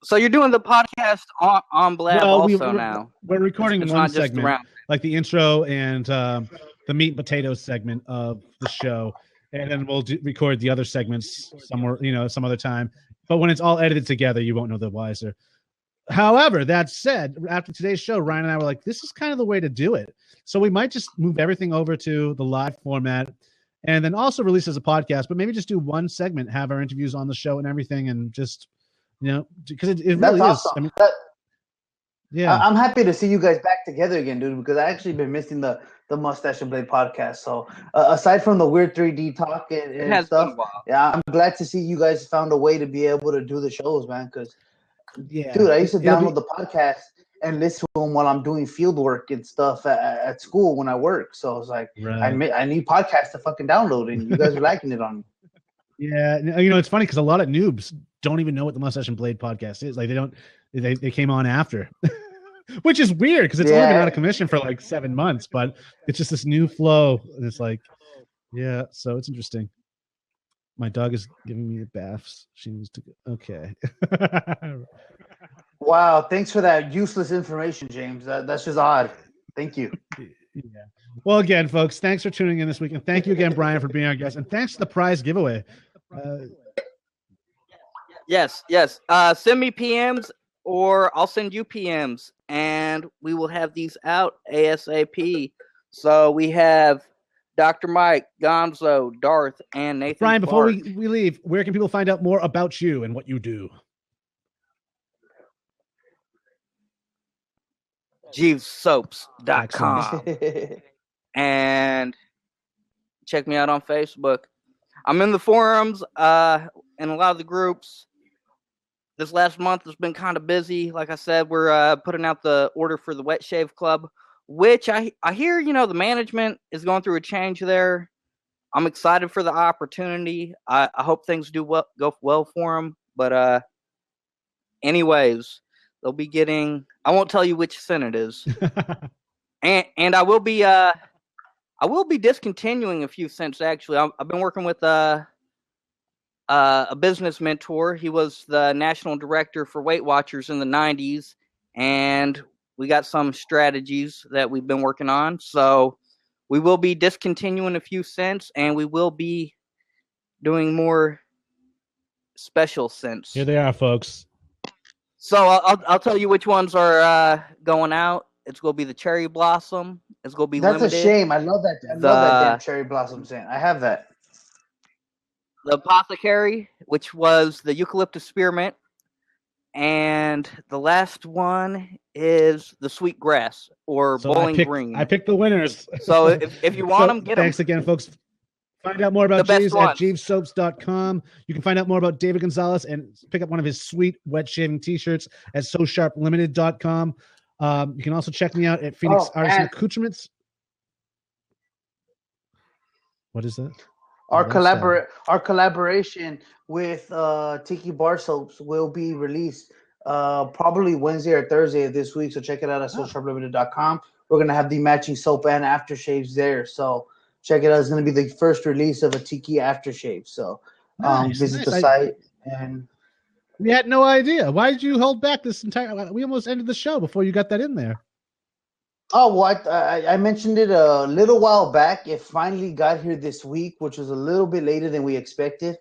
So you're doing the podcast on Blab now. We're recording one segment, like the intro and the meat and potatoes segment of the show, and then we'll record the other segments somewhere, some other time. But when it's all edited together, you won't know the wiser. However, that said, after today's show, Ryan and I were like, this is kind of the way to do it. So we might just move everything over to the live format and then also release as a podcast, but maybe just do one segment, have our interviews on the show and everything, and just, because it really awesome. is. Yeah. I'm happy to see you guys back together again, dude, because I actually been missing the Mustache and Blade podcast. So aside from the weird 3D talk and stuff, yeah, I'm glad to see you guys found a way to be able to do the shows, man. Because, dude, I used to download the podcast and listen to them while I'm doing field work and stuff at school when I work. So I was like, right. I need podcasts to fucking download, and you guys are liking it on me. Yeah, it's funny because a lot of noobs don't even know what the Mustache and Blade podcast is. Like they came on after. Which is weird because it's only been out of commission for like 7 months, but it's just this new flow. And it's like, yeah, so it's interesting. My dog is giving me the baths. She needs to go. Okay. Wow, thanks for that useless information, James. That's just odd. Thank you. Yeah. Well, again, folks, thanks for tuning in this week. And thank you again, Bryon, for being our guest. And thanks for the prize giveaway. Yes. Send me PMs or I'll send you PMs. And we will have these out ASAP. So we have Dr. Mike, Gonzo, Darth, and Nathan. Bryon, before we leave, where can people find out more about you and what you do? JeevesSoaps.com. And check me out on Facebook. I'm in the forums, in a lot of the groups. This last month has been kind of busy. Like I said, we're putting out the order for the Wet Shave Club, which I hear, the management is going through a change there. I'm excited for the opportunity. I hope things go well for them. But anyways, they'll be getting. I won't tell you which scent it is, and I will be discontinuing a few scents. Actually, I've been working with a business mentor. He was the national director for Weight Watchers in the 90s, and we got some strategies that we've been working on. So we will be discontinuing a few scents, and we will be doing more special scents. Here they are, folks. So I'll tell you which ones are going out. It's going to be the cherry blossom. It's going to be limited. That's a shame. I love that. I love that damn cherry blossom scent. I have that. The apothecary, which was the eucalyptus spearmint, and the last one is the sweet grass or Bowling Green. I picked the winners. So if you want them, get them. Thanks again, folks. Find out more about Jeeves at JeevesSoaps.com. You can find out more about David Gonzalez and pick up one of his sweet wet shaving t-shirts at SoSharpLimited.com. You can also check me out at Phoenix Artisan Accoutrements. What is that? Our collaboration with Tiki Bar Soaps will be released probably Wednesday or Thursday of this week. So check it out at SoSharpLimited.com. We're going to have the matching soap and aftershaves there. So check it out. It's going to be the first release of a Tiki aftershave. So visit the site. And we had no idea. Why did you hold back this entire? We almost ended the show before you got that in there. Oh, well, I mentioned it a little while back. It finally got here this week, which was a little bit later than we expected.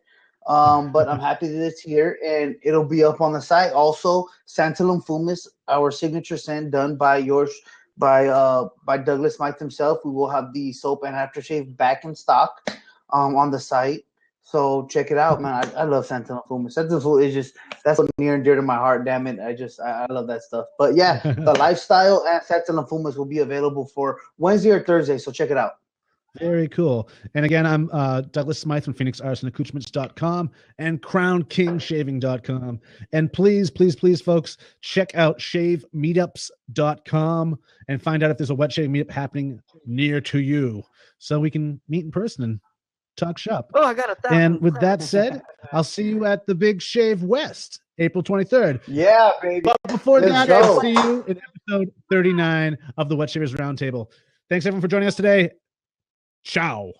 But I'm happy that it's here, and it'll be up on the site. Also, Santalum Fumis, our signature scent done by Douglas Smythe himself. We will have the soap and aftershave back in stock on the site. So check it out, man. I love Santalum Fumis. Santalum is that's so near and dear to my heart. Damn it, I love that stuff. But yeah, the lifestyle and Santalum Fumis will be available for Wednesday or Thursday. So check it out. Very cool. And again, I'm Douglas Smythe from PhoenixArtisanAccoutrements.com and CrownKingShaving.com. And please, folks, check out ShaveMeetups.com and find out if there's a wet shave meetup happening near to you, so we can meet in person and talk shop. Oh, I got 1,000. And with that said, I'll see you at the Big Shave West April 23rd. Yeah, baby. But before that, I'll see you in episode 39 of the Wet Shavers Roundtable. Thanks everyone for joining us today. Ciao.